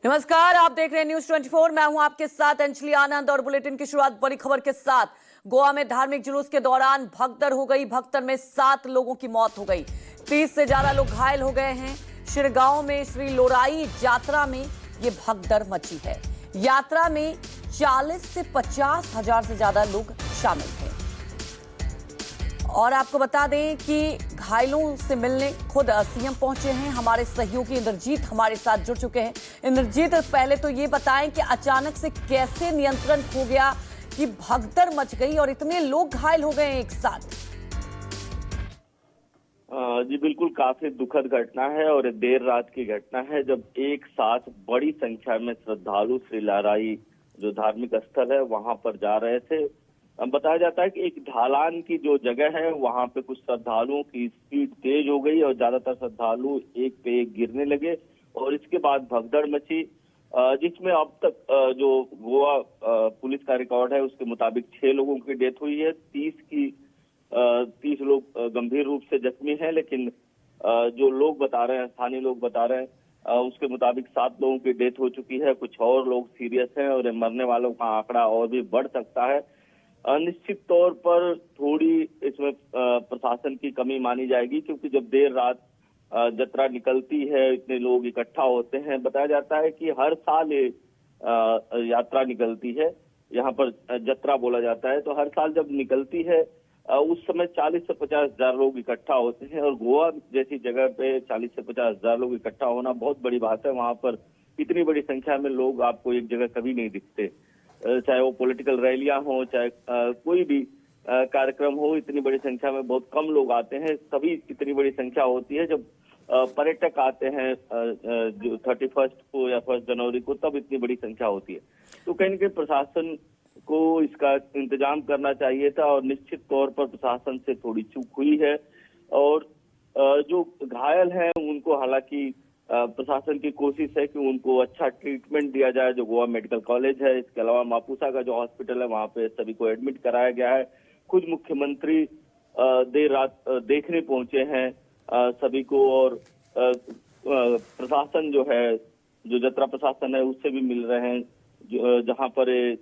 नमस्कार, आप देख रहे हैं न्यूज 24। मैं हूं आपके साथ अंजलि आनंद और बुलेटिन की शुरुआत बड़ी खबर के साथ। गोवा में धार्मिक जुलूस के दौरान भगदड़ हो गई। भगदड़ में 7 लोगों की मौत हो गई, 30 से ज्यादा लोग घायल हो गए हैं। शिरगांव में श्री लोराई यात्रा में ये भगदड़ मची है। यात्रा में 40 से 50 हजार से ज्यादा लोग शामिल थे। और आपको बता दें कि घायलों से मिलने खुद सीएम पहुंचे हैं। हमारे सहयोगी इंद्रजीत हमारे साथ जुड़ चुके हैं। इंद्रजीत, पहले तो ये बताएं कि अचानक से कैसे नियंत्रण खो गया कि भगदड़ मच गई और इतने लोग घायल हो गए एक साथ। जी बिल्कुल, काफी दुखद घटना है और देर रात की घटना है जब एक साथ बड़ी संख्या में श्रद्धालु श्री लहराई जो धार्मिक स्थल है वहां पर जा रहे थे। बताया जाता है कि एक ढालान की जो जगह है वहां पे कुछ श्रद्धालुओं की स्पीड तेज हो गई और ज्यादातर श्रद्धालु एक पे एक गिरने लगे और इसके बाद भगदड़ मची, जिसमें अब तक जो गोवा पुलिस का रिकॉर्ड है उसके मुताबिक 6 लोगों की डेथ हुई है। 30 लोग गंभीर रूप से जख्मी हैं, लेकिन जो लोग बता रहे हैं, स्थानीय लोग बता रहे हैं उसके मुताबिक 7 लोगों की डेथ हो चुकी है। कुछ और लोग सीरियस हैं और मरने वालों का आंकड़ा और भी बढ़ सकता है। निश्चित तौर पर थोड़ी इसमें प्रशासन की कमी मानी जाएगी, क्योंकि जब देर रात जत्रा निकलती है, इतने लोग इकट्ठा होते हैं। बताया जाता है कि हर साल ये यात्रा निकलती है, यहाँ पर जत्रा बोला जाता है। तो हर साल जब निकलती है उस समय 40 से 50 हजार लोग इकट्ठा होते हैं और गोवा जैसी जगह पे 40 से 50 हजार लोग इकट्ठा होना बहुत बड़ी बात है। वहां पर इतनी बड़ी संख्या में लोग आपको एक जगह कभी नहीं दिखते, चाहे वो पॉलिटिकल रैलियां हो, चाहे कोई भी कार्यक्रम हो। इतनी बड़ी संख्या में बहुत कम लोग आते हैं। तभी इतनी बड़ी संख्या होती है जब पर्यटक आते हैं जो 31 को या 1 जनवरी को, तब इतनी बड़ी संख्या होती है। तो कहीं न कहीं प्रशासन को इसका इंतजाम करना चाहिए था और निश्चित तौर पर प्रशासन से थोड़ी चूक हुई है। और जो घायल हैं उनको हालांकि प्रशासन की कोशिश है कि उनको अच्छा ट्रीटमेंट दिया जाए। जो गोवा मेडिकल कॉलेज है, इसके अलावा मापुसा का जो हॉस्पिटल है, वहां पे सभी को एडमिट कराया गया है। खुद मुख्यमंत्री देर रात देखने पहुंचे हैं सभी को और प्रशासन जो है, जो जत्रा प्रशासन है, उससे भी मिल रहे हैं। जहां पर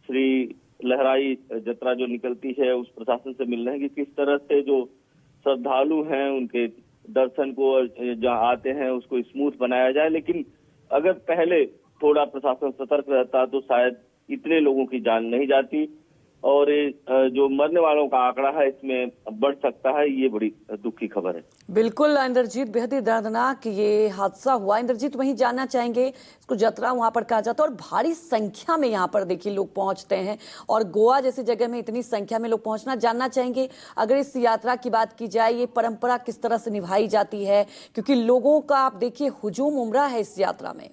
श्री लहराई जत्रा जो निकलती है उस प्रशासन से मिल रहे हैं कि किस तरह से जो श्रद्धालु हैं उनके दर्शन को जहाँ आते हैं उसको स्मूथ बनाया जाए। लेकिन अगर पहले थोड़ा प्रशासन सतर्क रहता तो शायद इतने लोगों की जान नहीं जाती और जो मरने वालों का आंकड़ा है इसमें बढ़ सकता है। ये बड़ी दुख की खबर है। बिल्कुल इंद्रजीत, बेहद ही दर्दनाक ये हादसा हुआ। इंद्रजीत, वहीं जानना चाहेंगे, इसको जतरा वहां पर कहा जाता है और भारी संख्या में यहाँ पर देखिए लोग पहुंचते हैं और गोवा जैसी जगह में इतनी संख्या में लोग पहुंचना, जानना चाहेंगे अगर इस यात्रा की बात की जाए, ये परंपरा किस तरह से निभाई जाती है, क्योंकि लोगों का आप देखिए हुजूम उमड़ा है इस यात्रा में।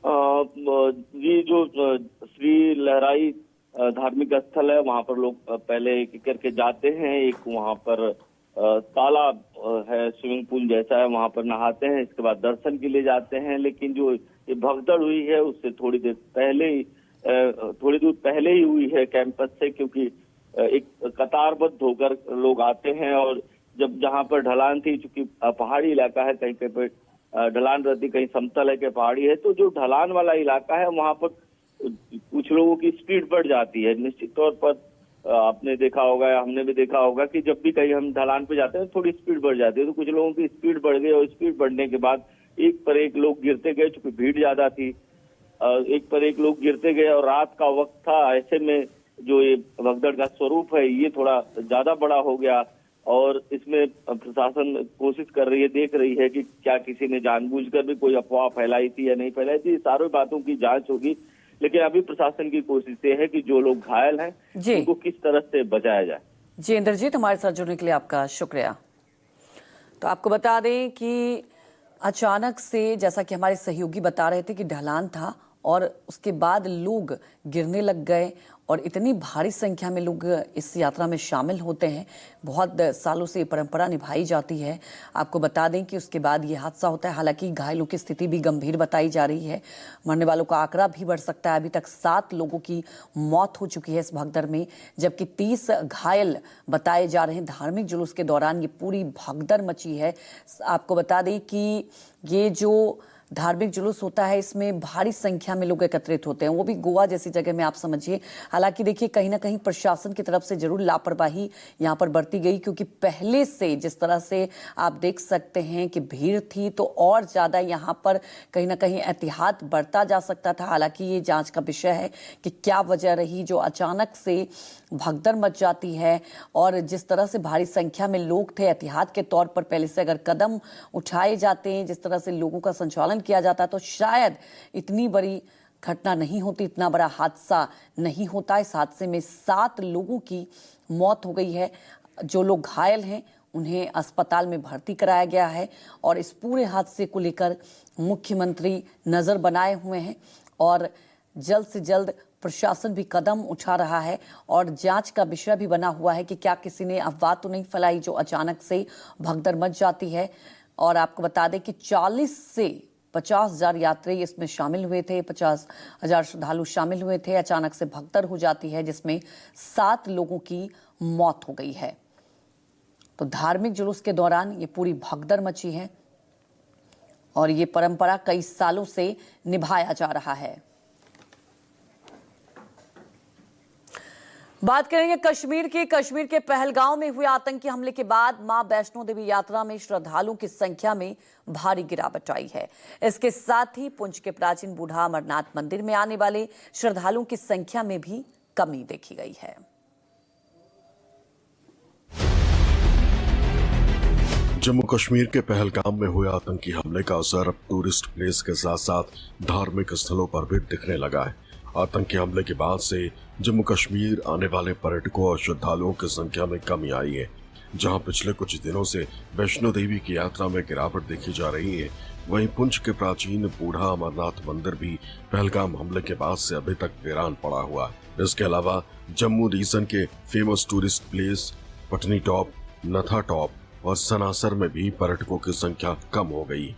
ये जो श्री लहराई धार्मिक स्थल है वहां पर लोग पहले एक करके जाते हैं। एक वहां पर तालाब है, स्विमिंग पूल जैसा है, वहां पर नहाते हैं। इसके बाद दर्शन के लिए जाते हैं। लेकिन जो ये भगदड़ हुई है उससे थोड़ी दूर पहले ही हुई है कैंपस से, क्योंकि एक कतारबद्ध होकर लोग आते हैं और जब जहां पर ढलान थी, चूंकि पहाड़ी इलाका है, कहीं कहीं पे ढलान रहती, कहीं समतल है, के पहाड़ी है, तो जो ढलान वाला इलाका है वहां पर कुछ लोगों की स्पीड बढ़ जाती है। निश्चित तौर पर आपने देखा होगा या हमने भी देखा होगा कि जब भी कहीं हम ढलान पे जाते हैं थोड़ी स्पीड बढ़ जाती है। तो कुछ लोगों की स्पीड बढ़ गई और स्पीड बढ़ने के बाद एक पर एक लोग गिरते गए, चूंकि भीड़ ज्यादा थी। एक पर एक लोग गिरते गए और रात का वक्त था। ऐसे में जो ये भगदड़ का स्वरूप है ये थोड़ा ज्यादा बड़ा हो गया और इसमें प्रशासन कोशिश कर रही है, देख रही है कि क्या किसी ने जानबूझकर भी कोई अफवाह फैलाई थी या नहीं फैलाई थी। सारी बातों की जांच होगी। लेकिन अभी प्रशासन की कोशिश ये है कि जो लोग घायल हैं उनको किस तरह से बचाया जाए। जी इंद्रजीत, हमारे साथ जुड़ने के लिए आपका शुक्रिया। तो आपको बता दें कि अचानक से, जैसा कि हमारे सहयोगी बता रहे थे, कि ढलान था और उसके बाद लोग गिरने लग गए और इतनी भारी संख्या में लोग इस यात्रा में शामिल होते हैं। बहुत सालों से ये परंपरा निभाई जाती है। आपको बता दें कि उसके बाद ये हादसा होता है। हालांकि घायलों की स्थिति भी गंभीर बताई जा रही है, मरने वालों का आंकड़ा भी बढ़ सकता है। अभी तक 7 लोगों की मौत हो चुकी है इस भगदड़ में, जबकि 30 घायल बताए जा रहे हैं। धार्मिक जुलूस के दौरान ये पूरी भगदड़ मची है। आपको बता दें कि ये जो धार्मिक जुलूस होता है, इसमें भारी संख्या में लोग एकत्रित होते हैं, वो भी गोवा जैसी जगह में, आप समझिए। हालांकि देखिए, कहीं ना कहीं प्रशासन की तरफ से जरूर लापरवाही यहाँ पर बरती गई, क्योंकि पहले से जिस तरह से आप देख सकते हैं कि भीड़ थी, तो और ज्यादा यहाँ पर कहीं ना कहीं एहतियात बरता जा सकता था। हालांकि ये जांच का विषय है कि क्या वजह रही जो अचानक से भगदड़ मच जाती है, और जिस तरह से भारी संख्या में लोग थे, एहतियात के तौर पर पहले से अगर कदम उठाए जाते हैं, जिस तरह से लोगों का संचालन किया जाता, तो शायद इतनी बड़ी घटना नहीं होती, इतना बड़ा हादसा नहीं होता। इस हादसे में 7 लोगों की मौत हो गई है। जो लोग घायल हैं उन्हें अस्पताल में भर्ती कराया गया है, और इस पूरे हादसे को लेकर मुख्यमंत्री नजर बनाए हुए हैं, और जल्द से जल्द प्रशासन भी कदम उठा रहा है, और जांच का विषय भी बना हुआ है कि क्या किसी ने अफवाह तो नहीं फैलाई जो अचानक से भगदड़ मच जाती है। और आपको बता दें कि 40 से 50,000 यात्री इसमें शामिल हुए थे, 50,000 श्रद्धालु शामिल हुए थे। अचानक से भगदड़ हो जाती है जिसमें 7 लोगों की मौत हो गई है। तो धार्मिक जुलूस के दौरान ये पूरी भगदड़ मची है, और ये परंपरा कई सालों से निभाया जा रहा है। बात करेंगे कश्मीर के पहलगांव में हुए आतंकी हमले के बाद मां वैष्णो देवी यात्रा में श्रद्धालुओं की संख्या में भारी गिरावट आई है। इसके साथ ही पुंछ के प्राचीन बूढ़ा अमरनाथ मंदिर में आने वाले श्रद्धालुओं की संख्या में भी कमी देखी गई है। जम्मू कश्मीर के पहलगाम में हुए आतंकी हमले का असर अब टूरिस्ट प्लेस के साथ साथ धार्मिक स्थलों पर भी दिखने लगा है। आतंकी हमले के बाद से जम्मू कश्मीर आने वाले पर्यटकों और श्रद्धालुओं की संख्या में कमी आई है। जहां पिछले कुछ दिनों से वैष्णो देवी की यात्रा में गिरावट देखी जा रही है, वहीं पुंछ के प्राचीन बूढ़ा अमरनाथ मंदिर भी पहलगाम हमले के बाद से अभी तक वीरान पड़ा हुआ है। इसके अलावा जम्मू रीजन के famous tourist place Patni top, नथा टॉप और सनासर में भी पर्यटकों की संख्या कम हो गई।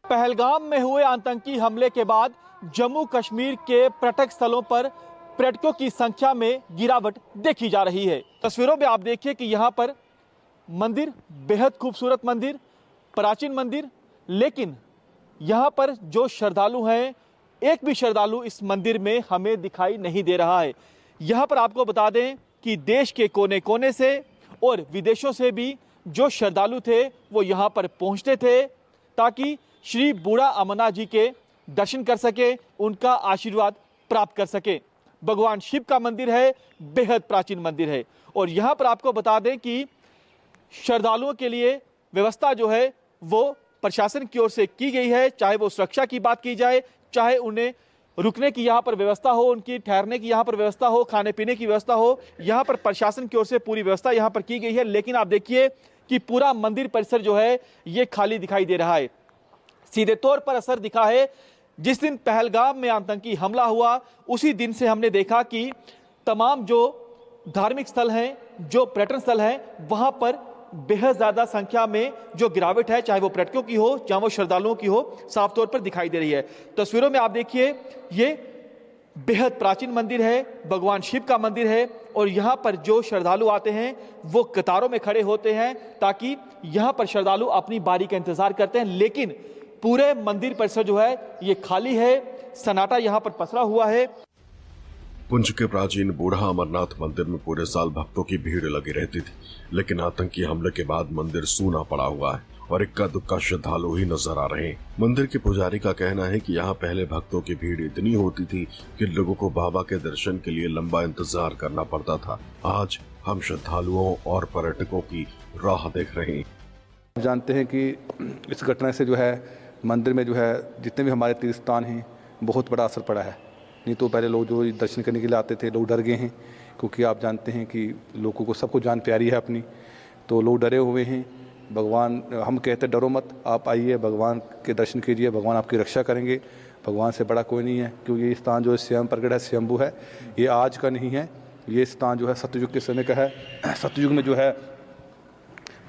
पहलगाम में हुए आतंकी हमले के बाद जम्मू कश्मीर के पर्यटक स्थलों पर पर्यटकों की संख्या में गिरावट देखी जा रही है। तस्वीरों में आप देखिए कि यहाँ पर मंदिर बेहद खूबसूरत मंदिर, प्राचीन मंदिर, लेकिन यहाँ पर जो श्रद्धालु हैं, एक भी श्रद्धालु इस मंदिर में हमें दिखाई नहीं दे रहा है। यहाँ पर आपको बता दें कि देश के कोने कोने से और विदेशों से भी जो श्रद्धालु थे वो यहाँ पर पहुँचते थे ताकि श्री बूढ़ा अमरनाथ जी के दर्शन कर सके, उनका आशीर्वाद प्राप्त कर सके। भगवान शिव का मंदिर है, बेहद प्राचीन मंदिर है, और यहाँ पर आपको बता दें कि श्रद्धालुओं के लिए व्यवस्था जो है वो प्रशासन की ओर से की गई है। चाहे वो सुरक्षा की बात की जाए, चाहे उन्हें रुकने की यहाँ पर व्यवस्था हो, उनकी ठहरने की यहाँ पर व्यवस्था हो, खाने पीने की व्यवस्था हो, यहाँ पर प्रशासन की ओर से पूरी व्यवस्था यहाँ पर की गई है। लेकिन आप देखिए कि पूरा मंदिर परिसर जो है ये खाली दिखाई दे रहा है। सीधे तौर पर असर दिखा है जिस दिन पहलगाम में आतंकी हमला हुआ, उसी दिन से हमने देखा कि तमाम जो धार्मिक स्थल हैं, जो पर्यटन स्थल हैं, वहां पर बेहद ज्यादा संख्या में जो गिरावट है, चाहे वो पर्यटकों की हो, चाहे वो श्रद्धालुओं की हो, साफ तौर पर दिखाई दे रही है। तस्वीरों में आप देखिए ये बेहद प्राचीन मंदिर है, भगवान शिव का मंदिर है, और यहाँ पर जो श्रद्धालु आते हैं वो कतारों में खड़े होते हैं ताकि यहाँ पर श्रद्धालु अपनी बारी का इंतजार करते हैं। लेकिन पूरे मंदिर परिसर जो है ये खाली है, सन्नाटा यहाँ पर पसरा हुआ है। पुंछ के प्राचीन बूढ़ा अमरनाथ मंदिर में पूरे साल भक्तों की भीड़ लगी रहती थी, लेकिन आतंकी हमले के बाद मंदिर सूना पड़ा हुआ है और इक्का दुक्का श्रद्धालु ही नजर आ रहे हैं। मंदिर के पुजारी का कहना है कि यहाँ पहले भक्तों की भीड़ इतनी होती थी कि लोगों को बाबा के दर्शन के लिए लंबा इंतजार करना पड़ता था। आज हम श्रद्धालुओं और पर्यटकों की राह देख रहे हैं। जानते हैं कि इस घटना से जो है मंदिर में जो है जितने भी हमारे तीर्थ स्थान हैं बहुत बड़ा असर पड़ा है। नहीं तो पहले लोग जो दर्शन करने के लिए आते थे, लोग डर गए हैं, क्योंकि आप जानते हैं कि लोगों को सबको जान प्यारी है अपनी, तो लोग डरे हुए हैं। भगवान, हम कहते डरो मत, आप आइए, भगवान के दर्शन कीजिए, भगवान आपकी रक्षा करेंगे। भगवान से बड़ा कोई नहीं है, क्योंकि ये स्थान जो है स्वयं प्रकट है, स्वयंभू है, ये आज का नहीं है। ये स्थान जो है सतयुग के समय का है। सतयुग में जो है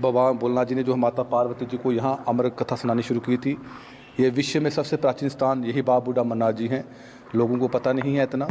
भगवान भोलेनाथ जी ने जो माता पार्वती जी को यहाँ अमर कथा सुनानी शुरू की थी। ये विश्व में सबसे प्राचीन स्थान यही बाबा बूढ़ा अमरनाथ जी हैं, लोगों को पता नहीं है इतना।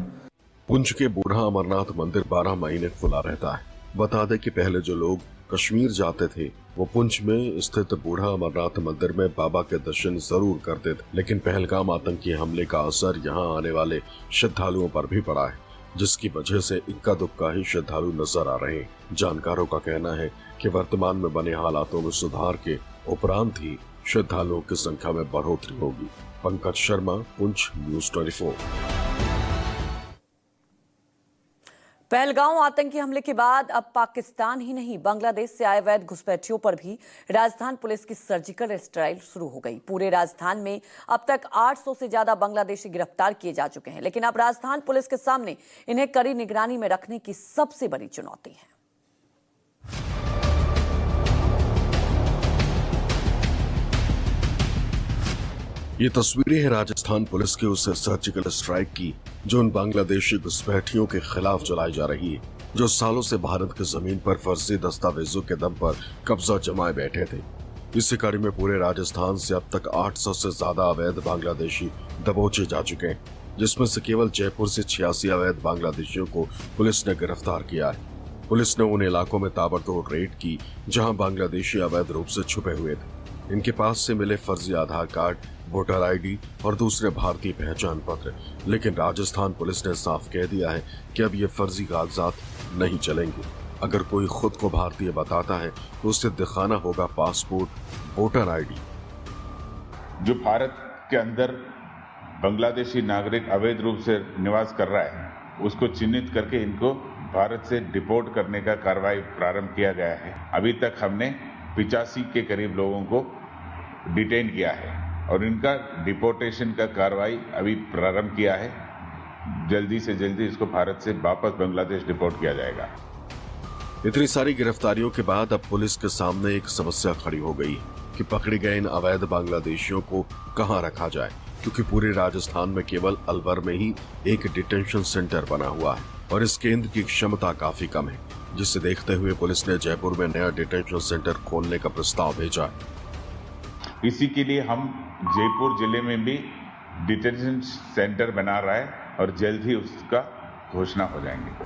पुंछ के बूढ़ा अमरनाथ मंदिर 12 महीने खुला रहता है। बता दें कि पहले जो लोग कश्मीर जाते थे वो पुंछ में स्थित बूढ़ा अमरनाथ मंदिर में बाबा के दर्शन जरूर करते थे, लेकिन पहलगाम आतंकी हमले का असर यहाँ आने वाले श्रद्धालुओं पर भी पड़ा है, जिसकी वजह से इक्का दुक्का ही श्रद्धालु नजर आ रहे हैं। जानकारों का कहना है कि वर्तमान में बने हालातों में सुधार के उपरांत ही श्रद्धालुओं की संख्या में बढ़ोतरी होगी। पंकज शर्मा, पुंछ, न्यूज़ 24। पहलगाम आतंकी हमले के बाद अब पाकिस्तान ही नहीं, बांग्लादेश से आए अवैध घुसपैठियों पर भी राजस्थान पुलिस की सर्जिकल स्ट्राइक शुरू हो गई। पूरे राजस्थान में अब तक 800 से ज्यादा बांग्लादेशी गिरफ्तार किए जा चुके हैं, लेकिन अब राजस्थान पुलिस के सामने इन्हें कड़ी निगरानी में रखने की सबसे बड़ी चुनौती है। ये तस्वीरें हैं राजस्थान पुलिस के उस सर्जिकल स्ट्राइक की जो उन बांग्लादेशी घुसपैठियों के खिलाफ चलाई जा रही है, जो सालों से भारत की जमीन पर फर्जी दस्तावेजों के दम पर कब्जा जमाए बैठे थे। इसी कड़ी में पूरे राजस्थान से अब तक 800 से ज्यादा अवैध बांग्लादेशी दबोचे जा चुके हैं, जिसमें से केवल जयपुर से 86 अवैध बांग्लादेशियों को पुलिस ने गिरफ्तार किया है। पुलिस ने उन इलाकों में ताबड़तोड़ रेड की जहां बांग्लादेशी अवैध रूप से छुपे हुए थे। इनके पास से मिले फर्जी आधार कार्ड, वोटर आईडी और दूसरे भारतीय पहचान पत्र, लेकिन राजस्थान पुलिस ने साफ कह दिया है कि अब ये फर्जी कागजात नहीं चलेंगे। अगर कोई खुद को भारतीय बताता है तो उसे दिखाना होगा पासपोर्ट, वोटर आईडी। जो भारत के अंदर बांग्लादेशी नागरिक अवैध रूप से निवास कर रहा है, उसको चिन्हित करके इनको भारत से डिपोर्ट करने का कार्रवाई प्रारंभ किया गया है। अभी तक हमने 85 के करीब लोगों को डिटेन किया है और इनका डिपोर्टेशन का कार्रवाई अभी प्रारंभ किया है। जल्दी से जल्दी इसको भारत से वापस बांग्लादेश डिपोर्ट किया जाएगा। इतनी सारी गिरफ्तारियों के बाद अब पुलिस के सामने एक समस्या खड़ी हो गई कि पकड़े गए इन अवैध बांग्लादेशियों को कहां रखा जाए, क्योंकि पूरे राजस्थान में केवल अलवर में ही एक डिटेंशन सेंटर बना हुआ है और इस केंद्र की क्षमता काफी कम है, जिसे देखते हुए पुलिस ने जयपुर में नया डिटेंशन सेंटर खोलने का प्रस्ताव भेजा है। इसी के लिए हम जयपुर जिले में भी डिटेंशन सेंटर बना रहा है और जल्द ही उसका घोषणा हो जाएंगे।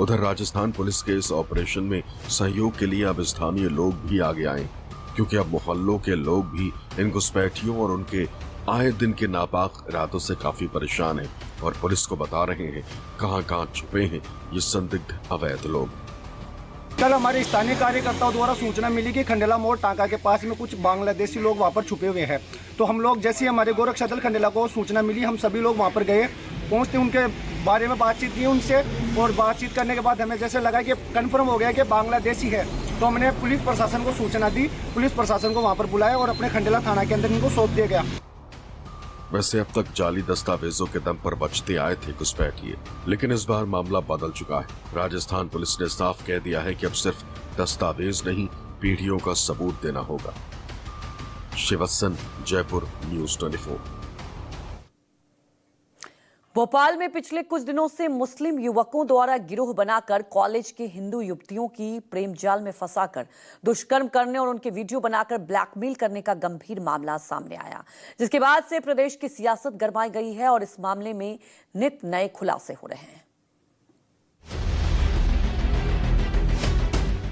उधर राजस्थान पुलिस के इस ऑपरेशन में सहयोग के लिए अब स्थानीय लोग भी आगे आए, क्योंकि अब मोहल्लों के लोग भी इन घुसपैठियों और उनके आए दिन के नापाक इरादों से काफी परेशान हैं और पुलिस को बता रहे हैं कहां छुपे हैं ये संदिग्ध अवैध लोग। कल हमारे स्थानीय कार्यकर्ताओं द्वारा सूचना मिली कि खंडेला मोड़ टांका के पास में कुछ बांग्लादेशी लोग वहां पर छुपे हुए हैं। तो हम लोग जैसे हमारे गोरक्षा दल खंडेला को सूचना मिली, हम सभी लोग वहां पर गए, पहुंचते उनके बारे में बातचीत की उनसे, और बातचीत करने के बाद हमें जैसे लगा कि कंफर्म हो गया कि बांग्लादेशी है, तो हमने पुलिस प्रशासन को सूचना दी। पुलिस प्रशासन को वहाँ पर बुलाया और अपने खंडेला थाना के अंदर इनको सौंप दिया गया। वैसे अब तक जाली दस्तावेजों के दम पर बचते आए थे घुसपैठिए, लेकिन इस बार मामला बदल चुका है। राजस्थान पुलिस ने साफ कह दिया है कि अब सिर्फ दस्तावेज नहीं, पीढ़ियों का सबूत देना होगा। शिवसन, जयपुर, न्यूज़ 24। भोपाल में पिछले कुछ दिनों से मुस्लिम युवकों द्वारा गिरोह बनाकर कॉलेज की हिंदू युवतियों की प्रेम जाल में फंसाकर दुष्कर्म करने और उनके वीडियो बनाकर ब्लैकमेल करने का गंभीर मामला सामने आया, जिसके बाद से प्रदेश की सियासत गरमाई गई है और इस मामले में नित नए खुलासे हो रहे हैं।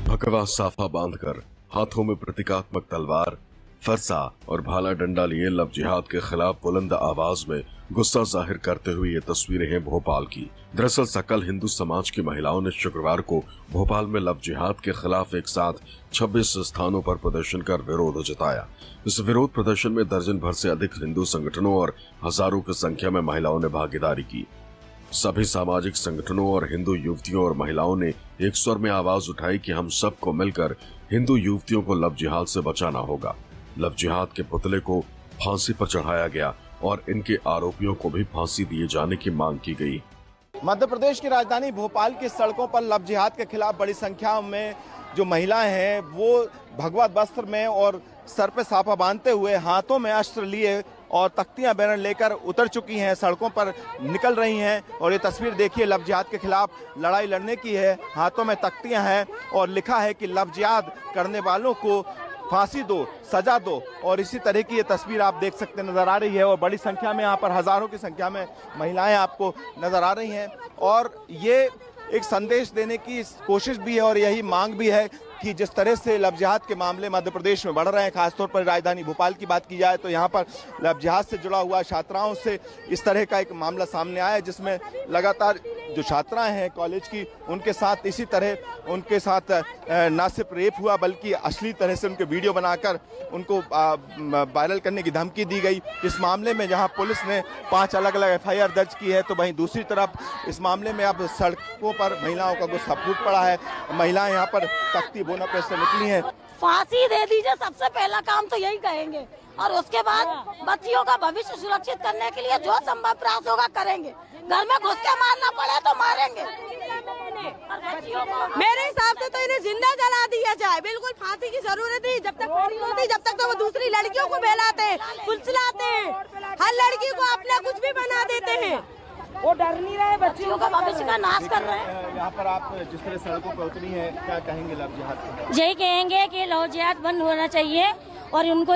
भगवा साफा बांधकर हाथों में प्रतीकात्मक तलवार, फरसा और भाला डंडा लिए लव जिहाद के खिलाफ बुलंद आवाज में गुस्सा जाहिर करते हुए ये तस्वीरें हैं भोपाल की। दरअसल सकल हिंदू समाज की महिलाओं ने शुक्रवार को भोपाल में लव जिहाद के खिलाफ एक साथ 26 स्थानों पर प्रदर्शन कर विरोध जताया। इस विरोध प्रदर्शन में दर्जन भर से अधिक हिंदू संगठनों और हजारों की संख्या में महिलाओं ने भागीदारी की। सभी सामाजिक संगठनों और हिंदू युवतियों और महिलाओं ने एक स्वर में आवाज उठाई कि हम सबको मिलकर हिंदू युवतियों को लव जिहाद से बचाना होगा। लव जिहाद के पुतले को फांसी पर चढ़ाया गया और इनके आरोपियों को भी फांसी दिए जाने की मांग की गई। मध्य प्रदेश की राजधानी भोपाल की सड़कों पर लव जिहाद के खिलाफ बड़ी संख्या में जो महिलाएं हैं वो भगवा वस्त्र में और सर पे साफा बांधते हुए, हाथों में अस्त्र लिए और तख्तियां बैनर लेकर उतर चुकी हैं, सड़कों पर निकल रही हैं। और ये तस्वीर देखिए, लव जिहाद के खिलाफ लड़ाई लड़ने की है। हाथों में तख्तियां हैं और लिखा है कि लव जिहाद करने वालों को फांसी दो, सजा दो। और इसी तरह की ये तस्वीर आप देख सकते नजर आ रही है और बड़ी संख्या में यहाँ पर हजारों की संख्या में महिलाएं आपको नजर आ रही हैं। और ये एक संदेश देने की कोशिश भी है और यही मांग भी है कि जिस तरह से लव जिहाद के मामले मध्य प्रदेश में बढ़ रहे हैं, खासतौर पर राजधानी भोपाल की बात की जाए तो यहाँ पर लव जिहाद से जुड़ा हुआ छात्राओं से इस तरह का एक मामला सामने आया है, जिसमें लगातार जो छात्राएं हैं कॉलेज की, उनके साथ इसी तरह उनके साथ ना सिर्फ रेप हुआ बल्कि अश्लील तरह से उनके वीडियो बनाकर उनको वायरल करने की धमकी दी गई। इस मामले में जहां पुलिस ने 5 अलग-अलग FIR दर्ज की है, तो वहीं दूसरी तरफ इस मामले में अब सड़कों पर महिलाओं का गुस्सा फूट पड़ा है। महिलाएं यहाँ पर तख्ती बोना पे से निकली हैं। फांसी दे दीजिए, सबसे पहला काम तो यही कहेंगे, और उसके बाद बच्चियों का भविष्य सुरक्षित करने के लिए जो संभव प्रयास होगा करेंगे। घर में घुस के मारना पड़े तो मारेंगे। मेरे हिसाब से तो इन्हें जिंदा जला दिया जाए, बिल्कुल फांसी की जरूरत नहीं। जब तक फांसी होती, जब तक तो वो दूसरी लड़कियों को बहलाते हैं, फुसलाते हैं, हर लड़की को अपना कुछ भी बना देते हैं। वो डर नहीं रहे, बच्चियों का भविष्य का नाश कर रहे हैं। यहाँ पर आप जिस तरह सड़कों पर उतरी है, क्या कहेंगे लव जिहाद को? यही कहेंगे कि लव जिहाद बंद होना चाहिए और उनको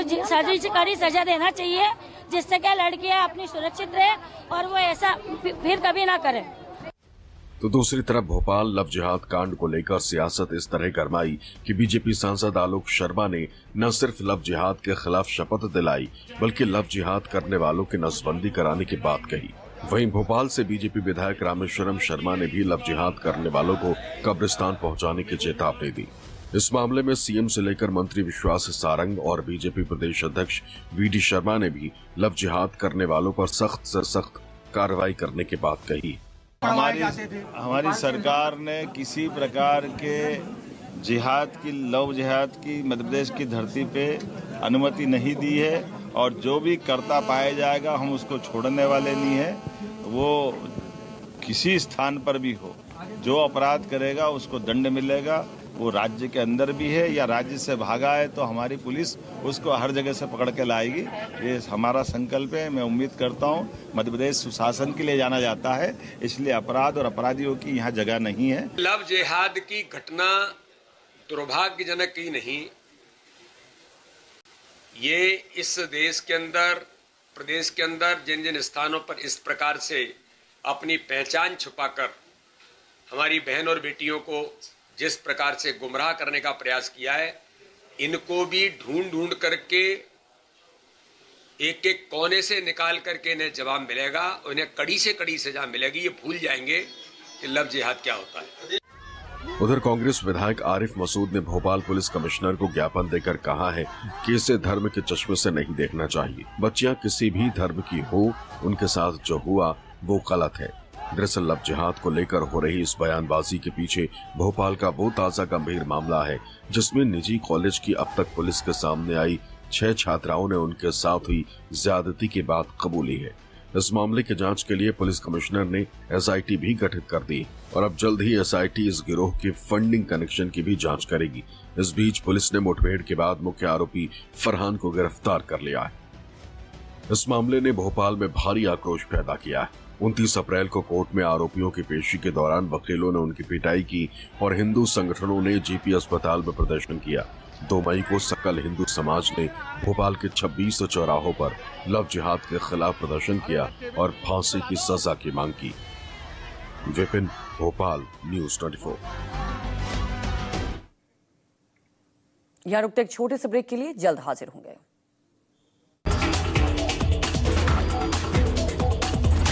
कड़ी सजा देना चाहिए, जिससे क्या लड़कियां अपनी सुरक्षित रहे और वो ऐसा फिर कभी ना करें। तो दूसरी तरफ भोपाल लव जिहाद कांड को लेकर सियासत इस तरह गरमाई कि बीजेपी सांसद आलोक शर्मा ने न सिर्फ लव जिहाद के खिलाफ शपथ दिलाई, बल्कि लव जिहाद करने वालों की नसबंदी कराने की बात कही। वहीं भोपाल से बीजेपी विधायक रामेश्वरम शर्मा ने भी लव जिहाद करने वालों को कब्रिस्तान पहुंचाने की चेतावनी दी। इस मामले में सीएम से लेकर मंत्री विश्वास सारंग और बीजेपी प्रदेश अध्यक्ष VD शर्मा ने भी लव जिहाद करने वालों पर सख्त से सख्त कार्रवाई करने की बात कही। हमारी सरकार ने किसी प्रकार के जिहाद की, लव जिहाद की मध्य प्रदेश की धरती पे अनुमति नहीं दी है, और जो भी करता पाया जाएगा हम उसको छोड़ने वाले नहीं है। वो किसी स्थान पर भी हो, जो अपराध करेगा उसको दंड मिलेगा। वो राज्य के अंदर भी है या राज्य से भागा है तो हमारी पुलिस उसको हर जगह से पकड़ के लाएगी। ये हमारा संकल्प है। मैं उम्मीद करता हूँ मध्य प्रदेश सुशासन के लिए जाना जाता है, इसलिए अपराध और अपराधियों की यहाँ जगह नहीं है। लव जिहाद की घटना दुर्भाग्यजनक ही नहीं, ये इस देश के अंदर, प्रदेश के अंदर जिन जिन स्थानों पर इस प्रकार से अपनी पहचान छुपाकर हमारी बहन और बेटियों को जिस प्रकार से गुमराह करने का प्रयास किया है, इनको भी ढूंढ ढूंढ करके एक एक कोने से निकाल करके इन्हें जवाब मिलेगा और इन्हें कड़ी से कड़ी सजा मिलेगी। ये भूल जाएंगे कि लव जिहाद क्या होता है। उधर कांग्रेस विधायक आरिफ मसूद ने भोपाल पुलिस कमिश्नर को ज्ञापन देकर कहा है कि इसे धर्म के चश्मे से नहीं देखना चाहिए। बच्चियां किसी भी धर्म की हो, उनके साथ जो हुआ वो गलत है। दरअसल लव जिहाद को लेकर हो रही इस बयानबाजी के पीछे भोपाल का वो ताजा गंभीर मामला है जिसमें निजी कॉलेज की अब तक पुलिस के सामने आई 6 छात्राओं ने उनके साथ हुई ज्यादती की बात कबूली है। इस मामले की जांच के लिए पुलिस कमिश्नर ने SIT भी गठित कर दी और अब जल्द ही SIT इस गिरोह के फंडिंग कनेक्शन की भी जांच करेगी। इस बीच पुलिस ने मुठभेड़ के बाद मुख्य आरोपी फरहान को गिरफ्तार कर लिया है। इस मामले ने भोपाल में भारी आक्रोश पैदा किया है। 29 अप्रैल को कोर्ट में आरोपियों की पेशी के दौरान वकीलों ने उनकी पिटाई की और हिंदू संगठनों ने GP अस्पताल में प्रदर्शन किया। 2 मई को सकल हिंदू समाज ने भोपाल के 26 चौराहों पर लव जिहाद के खिलाफ प्रदर्शन किया और फांसी की सजा की मांग की। विपिन, भोपाल, न्यूज़ 24। यहाँ रुकते एक छोटे से ब्रेक के लिए, जल्द हाजिर होंगे।